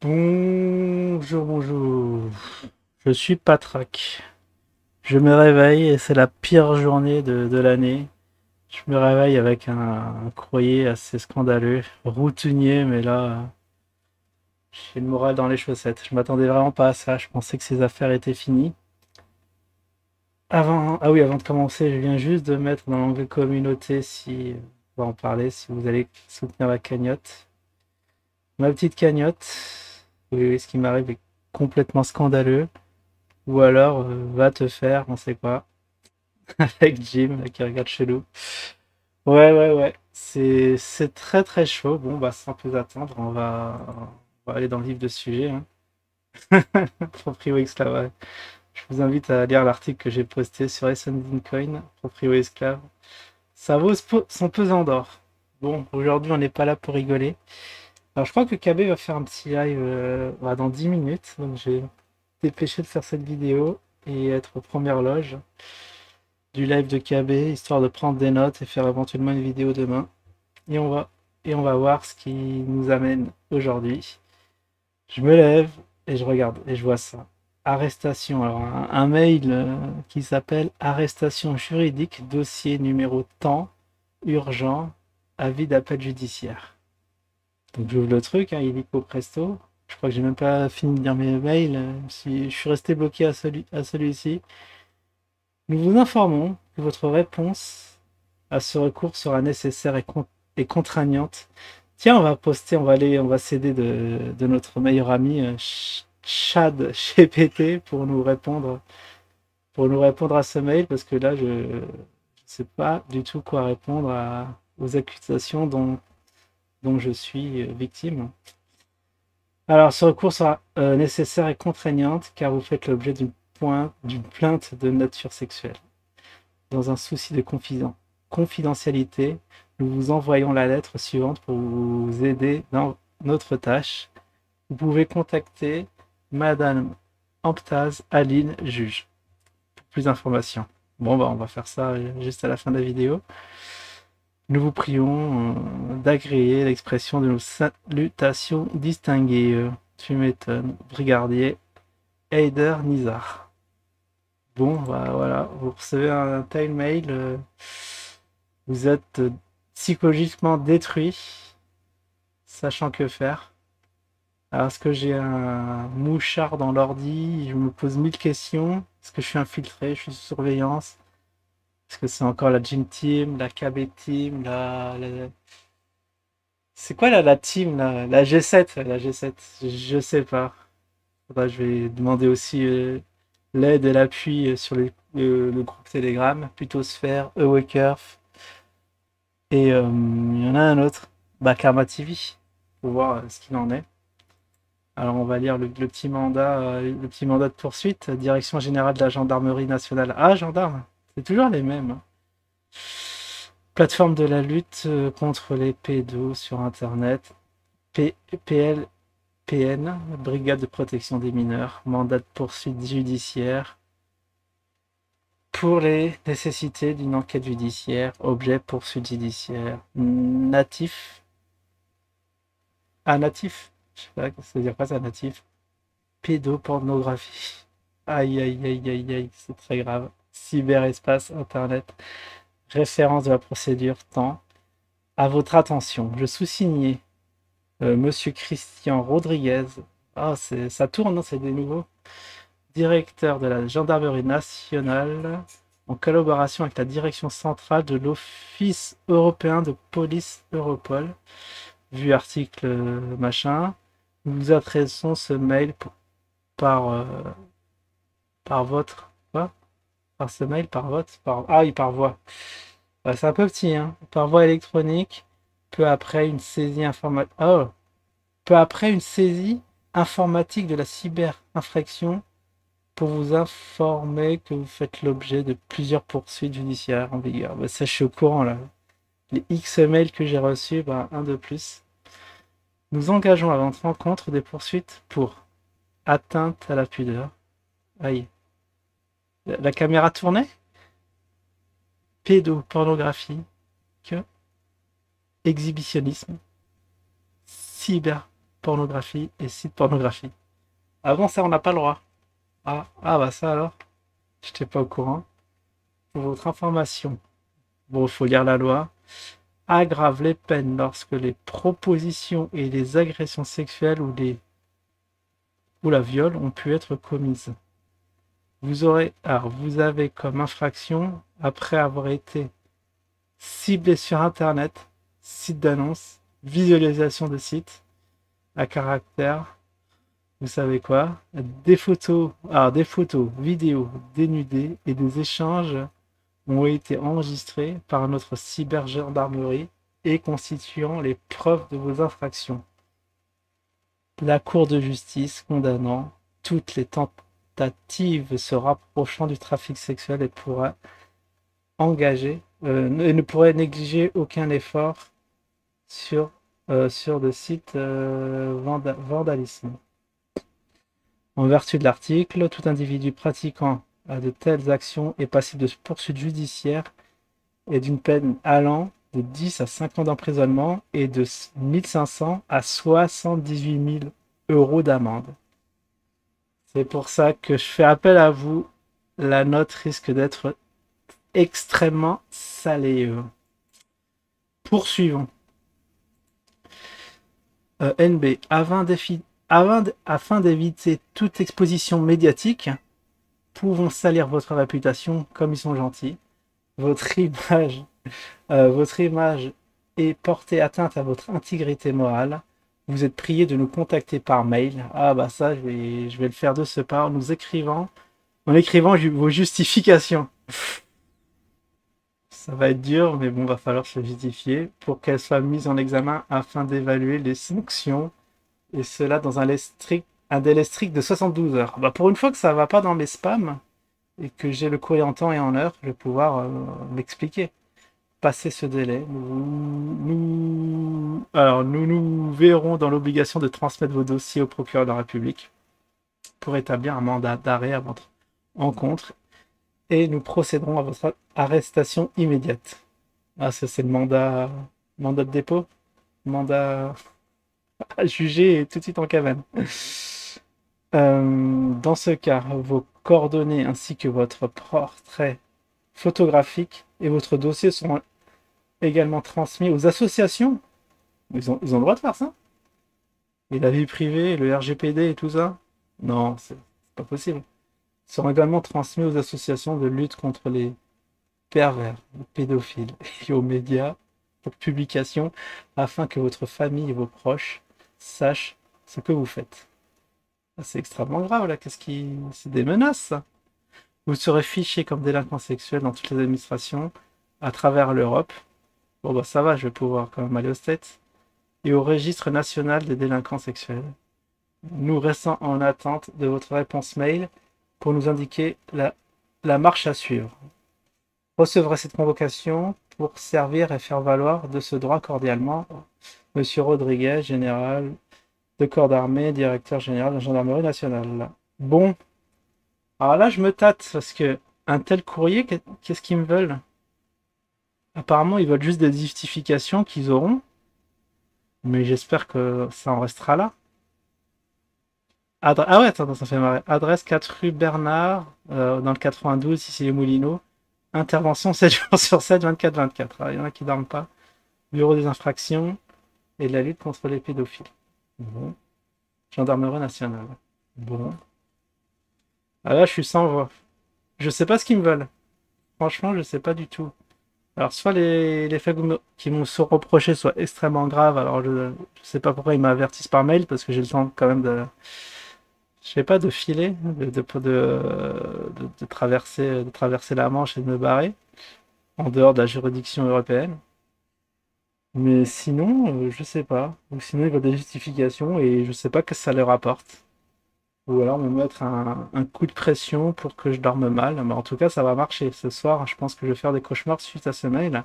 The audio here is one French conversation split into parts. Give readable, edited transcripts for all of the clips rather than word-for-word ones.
Bonjour, bonjour. Je suis Patrack. Je me réveille et c'est la pire journée de l'année. Je me réveille avec un courrier assez scandaleux, routinier, mais là, j'ai le moral dans les chaussettes. Je m'attendais vraiment pas à ça. Je pensais que ces affaires étaient finies. Ah oui, avant de commencer, je viens juste de mettre dans l'onglet communauté si on va en parler, si vous allez soutenir la cagnotte. Ma petite cagnotte, oui, oui, ce qui m'arrive est complètement scandaleux. Ou alors, va te faire, on sait quoi, avec Jim, là, qui regarde chelou. Ouais, ouais, ouais. C'est très très chaud. Bon, bah, sans plus attendre, on va aller dans le vif de sujet. Hein. Proprio Esclave, ouais. Je vous invite à lire l'article que j'ai posté sur Ascending Coin, Proprio Esclave. Ça vaut son pesant d'or. Bon, aujourd'hui, on n'est pas là pour rigoler. Alors, je crois que KB va faire un petit live dans 10 minutes. Donc, j'ai dépêché de faire cette vidéo et être aux premières loges du live de KB, histoire de prendre des notes et faire éventuellement une vidéo demain. Et on va voir ce qui nous amène aujourd'hui. Je me lève et je regarde et je vois ça. Arrestation. Alors un mail qui s'appelle arrestation juridique, dossier numéro temps, urgent, avis d'appel judiciaire. Donc j'ouvre le truc, hein, illico presto. Je crois que j'ai même pas fini de lire mes mails. Je suis resté bloqué à celui-ci. Nous vous informons que votre réponse à ce recours sera nécessaire et contraignante. Tiens, on va poster, on va s'aider de notre meilleur ami Chad GPT pour nous répondre à ce mail parce que là, je ne sais pas du tout quoi répondre aux accusations dont je suis victime. Alors, ce recours sera nécessaire et contraignante car vous faites l'objet d'une plainte de nature sexuelle. Dans un souci de confidentialité, nous vous envoyons la lettre suivante pour vous aider dans notre tâche. Vous pouvez contacter Madame Amptaz Aline, juge, pour plus d'informations. Bon, bah, on va faire ça juste à la fin de la vidéo. Nous vous prions d'agréer l'expression de nos salutations distinguées. Tu m'étonnes, brigadier Heider Nizar. Bon, bah voilà, vous recevez un tel mail. Vous êtes psychologiquement détruit, sachant que faire. Alors, est-ce que j'ai un mouchard dans l'ordi? Je me pose mille questions. Est-ce que je suis infiltré? Je suis sous surveillance? Est-ce que c'est encore la Gym Team, la KB Team, c'est quoi la team, la G7? La G7, je sais pas. Faudra, je vais demander aussi l'aide et l'appui sur le groupe Telegram, plutôt Sphère, Ewakerf. Et il y en a un autre, bah, Karma TV, pour voir ce qu'il en est. Alors on va lire le petit mandat de poursuite, Direction générale de la gendarmerie nationale. Ah, gendarme, c'est toujours les mêmes. Hein. Plateforme de la lutte contre les pédos sur Internet. PLPN, Brigade de protection des mineurs. Mandat de poursuite judiciaire. Pour les nécessités d'une enquête judiciaire. Objet poursuite judiciaire. Natif. Ah, natif. Je sais pas, ça veut dire quoi ça, natif? Pédopornographie. Aïe, aïe, aïe, aïe, aïe, c'est très grave. Cyberespace, Internet. Référence de la procédure, temps. À votre attention, je sous-signais Monsieur Christian Rodriguez. Ah, ça tourne, non, c'est des nouveaux. Directeur de la gendarmerie nationale, en collaboration avec la direction centrale de l'Office européen de police Europol. Vu article machin. Nous vous adressons ce mail par, par votre. Quoi? Par ce mail, par vote, ah oui, par voix. Bah, c'est un peu petit, hein. Par voie électronique, peu après une saisie informatique. Oh, peu après une saisie informatique de la cyber-infraction pour vous informer que vous faites l'objet de plusieurs poursuites judiciaires en vigueur. Bah, ça, je suis au courant là. Les X mails que j'ai reçus, bah, un de plus. Nous engageons à votre rencontre des poursuites pour atteinte à la pudeur. Aïe. La caméra tournait? Pédopornographie. Que exhibitionnisme, cyber. pornographie et site pornographie. Avant ça, on n'a pas le droit. Bah ça alors, je n'étais pas au courant. Pour votre information, bon, il faut lire la loi. Aggrave les peines lorsque les propositions et les agressions sexuelles ou la viol ont pu être commises. Vous avez comme infraction, après avoir été ciblé sur Internet, site d'annonce, visualisation de site à caractère, vous savez quoi, des photos, vidéos dénudées et des échanges ont été enregistrés par notre cybergendarmerie et constituant les preuves de vos infractions. La Cour de justice condamnant toutes les tentatives se rapprochant du trafic sexuel et ne pourrait négliger aucun effort sur le site vandalisme. En vertu de l'article, tout individu pratiquant de telles actions est passible de poursuites judiciaires et d'une peine allant de 10 à 5 ans d'emprisonnement et de 1 500 à 78 000 euros d'amende. C'est pour ça que je fais appel à vous. La note risque d'être extrêmement salée. Poursuivons. NB, afin d'éviter toute exposition médiatique, pouvons salir votre réputation comme ils sont gentils. Votre image est portée atteinte à votre intégrité morale. Vous êtes prié de nous contacter par mail. Ah bah ça, je vais le faire de ce pas en écrivant vos justifications. Ça va être dur, mais bon, va falloir se justifier pour qu'elles soient mises en examen afin d'évaluer les sanctions, et cela dans un délai strict de 72 heures. Bah pour une fois que ça va pas dans mes spams, et que j'ai le courrier en temps et en heure, je vais pouvoir m'expliquer. Passer ce délai, nous verrons dans l'obligation de transmettre vos dossiers au procureur de la République pour établir un mandat d'arrêt à votre encontre et nous procéderons à votre arrestation immédiate. Ah, ça c'est le mandat de dépôt, mandat à juger et tout de suite en caverne. Dans ce cas, vos coordonnées ainsi que votre portrait photographique et votre dossier seront également transmis aux associations. Ils ont le droit de faire ça? Et la vie privée, le RGPD et tout ça? Non, c'est pas possible. Ils seront également transmis aux associations de lutte contre les pervers, les pédophiles et aux médias pour publication afin que votre famille et vos proches sachent ce que vous faites. C'est extrêmement grave là, c'est des menaces ça. Vous serez fiché comme délinquant sexuel dans toutes les administrations à travers l'Europe. Bon bah ça va, je vais pouvoir quand même aller aux States. Et au registre national des délinquants sexuels. Nous restons en attente de votre réponse mail pour nous indiquer la marche à suivre. Recevrez cette convocation pour servir et faire valoir de ce droit cordialement Monsieur Rodriguez, général de corps d'armée, directeur général de la gendarmerie nationale. Bon, alors là je me tâte parce que un tel courrier, qu'est-ce qu'ils me veulent? Apparemment ils veulent juste des justifications qu'ils auront, mais j'espère que ça en restera là. Ah ouais, attends, ça fait marrer. Adresse 4 rue Bernard, dans le 92, ici les Moulineaux. Intervention 7 jours sur 7, 24-24. Il y en a qui dorment pas. Bureau des infractions et de la lutte contre les pédophiles. Bon. Gendarmerie nationale. Bon. Ah là, je suis sans voix. Je sais pas ce qu'ils me veulent. Franchement, je sais pas du tout. Alors, soit les faits qui m'ont reproché soient extrêmement graves, alors je sais pas pourquoi ils m'avertissent par mail, parce que j'ai le temps quand même de... Je sais pas, de filer, de traverser la Manche et de me barrer, en dehors de la juridiction européenne. Mais sinon, je sais pas. Ou sinon, il y a des justifications et je sais pas que ça leur apporte. Ou alors me mettre un coup de pression pour que je dorme mal. Mais en tout cas, ça va marcher. Ce soir, je pense que je vais faire des cauchemars suite à ce mail,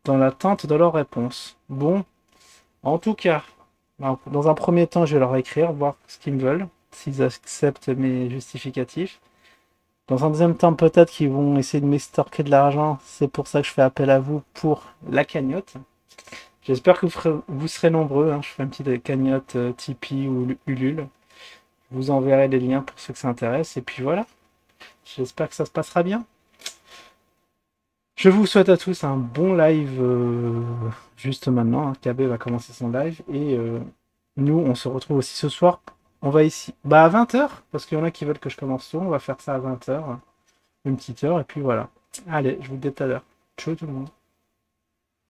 dans l'attente de leur réponse. Bon, en tout cas, dans un premier temps, je vais leur écrire, voir ce qu'ils me veulent, s'ils acceptent mes justificatifs. Dans un deuxième temps, peut-être qu'ils vont essayer de m'extorquer de l'argent. C'est pour ça que je fais appel à vous pour la cagnotte. J'espère que vous serez nombreux, hein. Je ferai une petite cagnotte Tipeee ou Ulule. Je vous enverrai les liens pour ceux que ça intéresse. Et puis voilà, j'espère que ça se passera bien. Je vous souhaite à tous un bon live juste maintenant, hein. KB va commencer son live. Et nous, on se retrouve aussi ce soir. On va ici à 20h, parce qu'il y en a qui veulent que je commence tôt. On va faire ça à 20h, une petite heure. Et puis voilà. Allez, je vous dis à tout à l'heure. Ciao tout le monde.